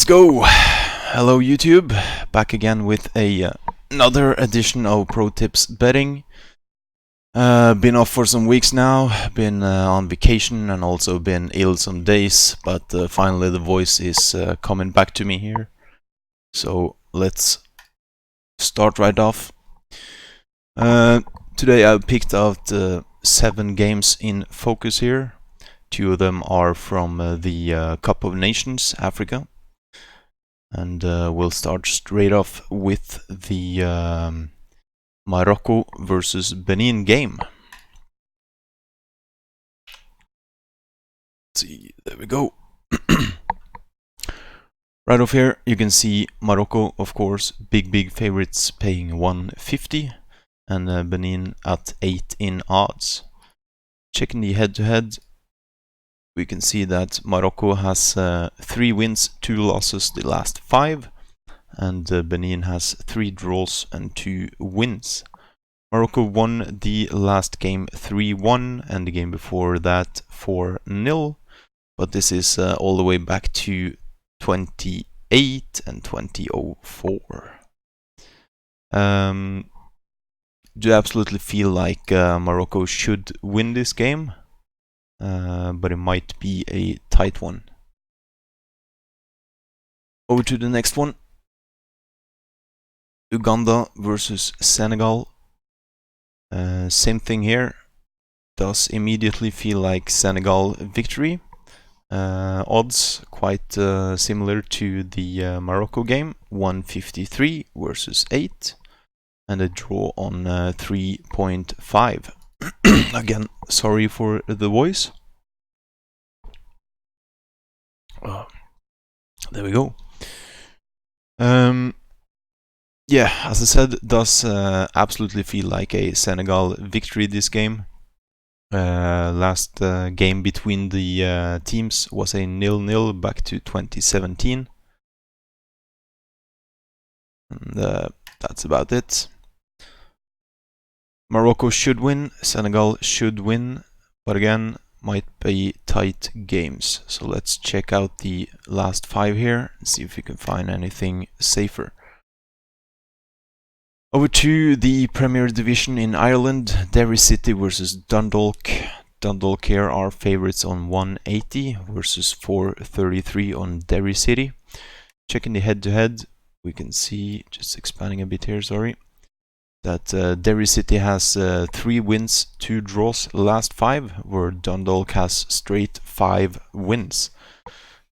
Let's go! Hello YouTube, back again with another edition of Pro Tips Betting. Been off for some weeks now, been on vacation and also been ill some days, but finally the voice is coming back to me here. So let's start right off. Today I picked out 7 games in focus here. 2 of them are from the Cup of Nations, Africa. And we'll start straight off with the Morocco versus Benin game. Let's see, there we go. Right off here, you can see Morocco, of course, big favorites paying 150, and Benin at 8 in odds. Checking the head-to-head, we can see that Morocco has 3 wins, 2 losses the last 5. And Benin has 3 draws and 2 wins. Morocco won the last game 3-1 and the game before that 4-0. But this is all the way back to 2008 and 2004. Do absolutely feel like Morocco should win this game, but it might be a tight one. Over to the next one. Uganda versus Senegal. Same thing here. Does immediately feel like Senegal victory. Odds quite similar to the Morocco game. 153 versus 8. And a draw on 3.5. Again, sorry for the voice. There we go. Yeah, as I said, does absolutely feel like a Senegal victory this game. Last game between the teams was a 0-0 back to 2017. And that's about it. Morocco should win, Senegal should win, but again, might be tight games. So let's check out the last 5 here and see if we can find anything safer. Over to the Premier Division in Ireland, Derry City versus Dundalk. Dundalk here are favorites on 180 versus 433 on Derry City. Checking the head-to-head, we can see, just expanding a bit here, sorry, that Derry City has 3 wins, 2 draws, last 5, where Dundalk has straight 5 wins.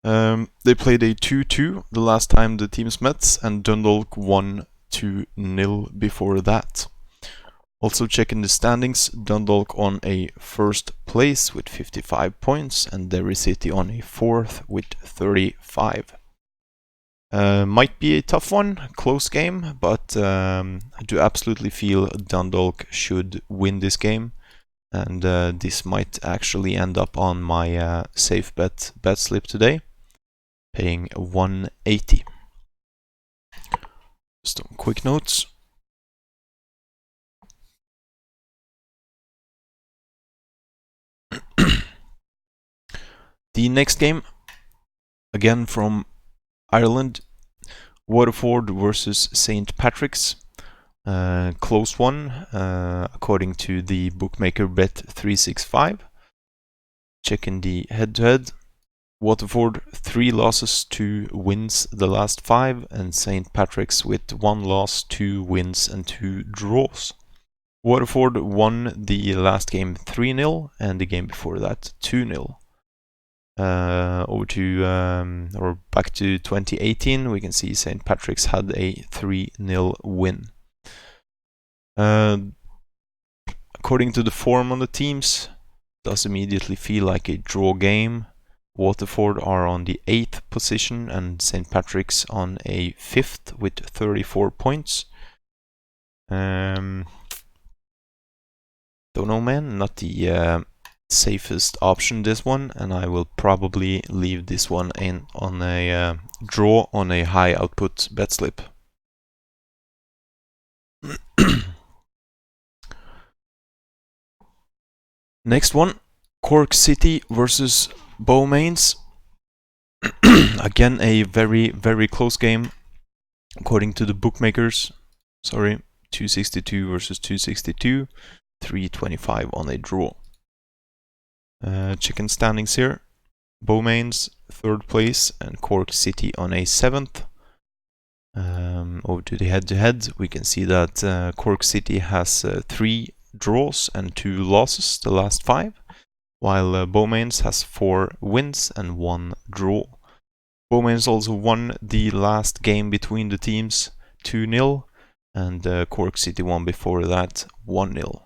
They played a 2-2 the last time the teams met, and Dundalk won 2-0 before that. Also checking the standings, Dundalk on a first place with 55 points and Derry City on a 4th with 35. Might be a tough one, close game, but I do absolutely feel Dundalk should win this game, and this might actually end up on my safe bet slip today, paying 180. Some quick notes. The next game, again from Ireland, Waterford versus St. Patrick's. Close one, according to the bookmaker Bet365. Checking the head-to-head. Waterford 3 losses, 2 wins the last 5, and St. Patrick's with 1 loss, 2 wins and 2 draws. Waterford won the last game 3-0 and the game before that 2-0. Over to or back to 2018, we can see St. Patrick's had a 3-0 win. According to the form on the teams, does immediately feel like a draw game. Waterford are on the 8th position and St. Patrick's on a 5th with 34 points. Don't know, man, not the safest option, this one, and I will probably leave this one in on a draw on a high output bet slip. Next one, Cork City versus Beaumains. Again, a very close game, according to the bookmakers. Sorry, 262 versus 262, 325 on a draw. Chicken standings here. Beaumains 3rd place and Cork City on a 7th. Over to the head-to-head, we can see that Cork City has 3 draws and 2 losses the last 5, while Beaumains has 4 wins and 1 draw. Beaumains also won the last game between the teams 2-0, and Cork City won before that 1-0.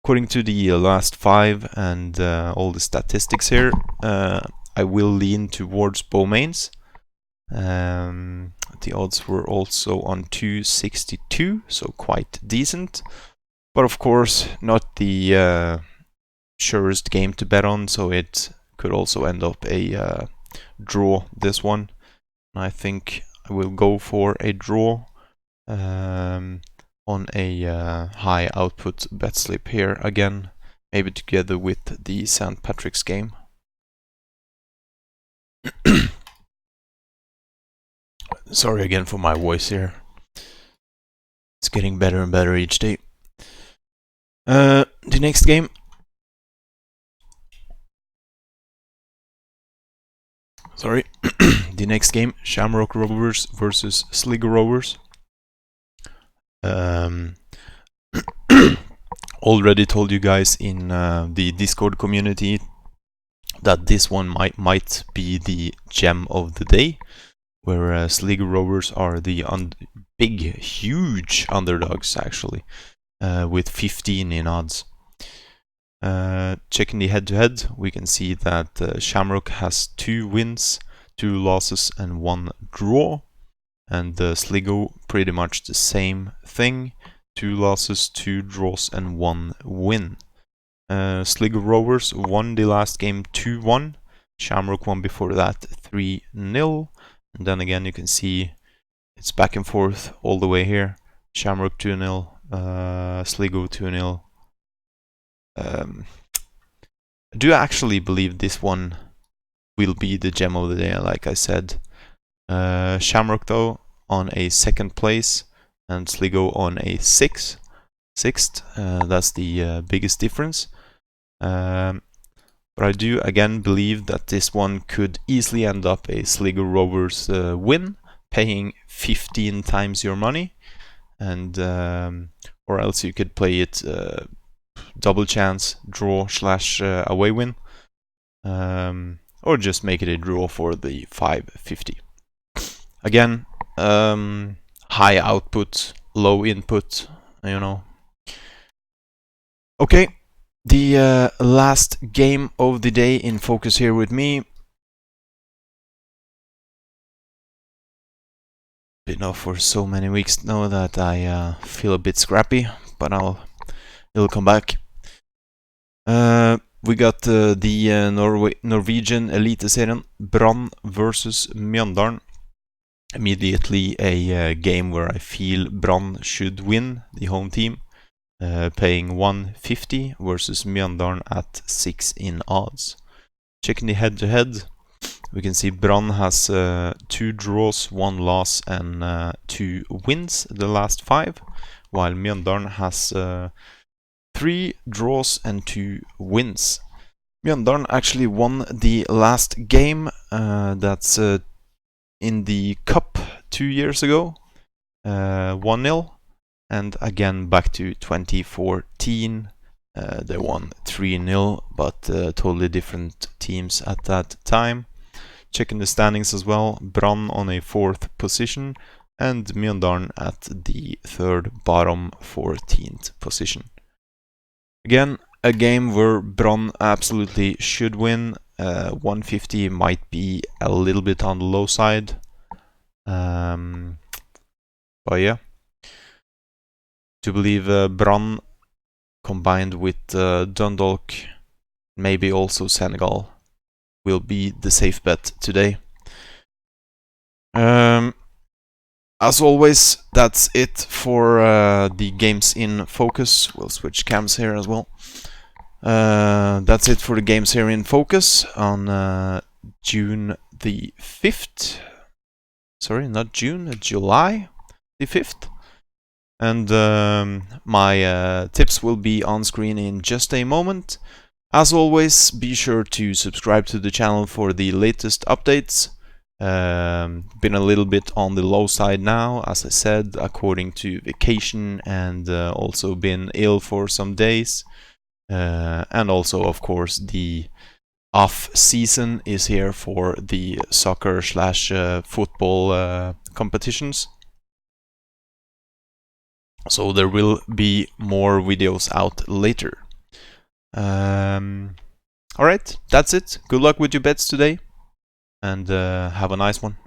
According to the last 5 and all the statistics here, I will lean towards Beaumains. The odds were also on 262, so quite decent. But of course, not the surest game to bet on, so it could also end up a draw, this one. I think I will go for a draw on a high output bet slip here again, maybe together with the St. Patrick's game. Sorry again for my voice here. It's getting better and better each day. The next game. Sorry. The next game, Shamrock Rovers versus Sligo Rovers. Already told you guys in the Discord community that this one might be the gem of the day, where Sligo Rovers are the huge underdogs actually, with 15 in odds. Checking the head-to-head, we can see that Shamrock has 2 wins, 2 losses and 1 draw, and Sligo pretty much the same thing, 2 losses, 2 draws and 1 win. Sligo Rovers won the last game 2-1, Shamrock won before that 3-0, and then again you can see it's back and forth all the way here. Shamrock 2-0, Sligo 2-0. I do actually believe this one will be the gem of the day, like I said. Shamrock though on a 2nd place and Sligo on a 6th. That's the biggest difference. But I do again believe that this one could easily end up a Sligo Rovers win, paying 15 times your money, and or else you could play it double chance draw / away win, or just make it a draw for the 550. Again, high output, low input, you know. Okay, the last game of the day in focus here with me. Been off for so many weeks now that I feel a bit scrappy, but it'll come back. We got the Norwegian Eliteserien, Brann versus Mjøndalen. Immediately a game where I feel Brann should win, the home team, paying 150 versus Mjøndalen at 6 in odds. Checking the head-to-head, we can see Brann has 2 draws, 1 loss and 2 wins the last 5, while Mjøndalen has 3 draws and 2 wins. Mjøndalen actually won the last game, that's in the Cup 2 years ago, 1-0, and again back to 2014, they won 3-0, but totally different teams at that time. Checking the standings as well, Brann on a 4th position, and Mjøndalen at the 3rd bottom 14th position. Again, a game where Brann absolutely should win. 150 might be a little bit on the low side. But yeah. To believe Brann combined with Dundalk, maybe also Senegal, will be the safe bet today. As always, that's it for the games in focus. We'll switch cams here as well. That's it for the games here in focus on June the 5th. Sorry, not June, July the 5th. And my tips will be on screen in just a moment. As always, be sure to subscribe to the channel for the latest updates. Been a little bit on the low side now, as I said, according to vacation, and also been ill for some days. And also, of course, the off season is here for the soccer / football competitions. So there will be more videos out later. Alright, that's it. Good luck with your bets today, and have a nice one.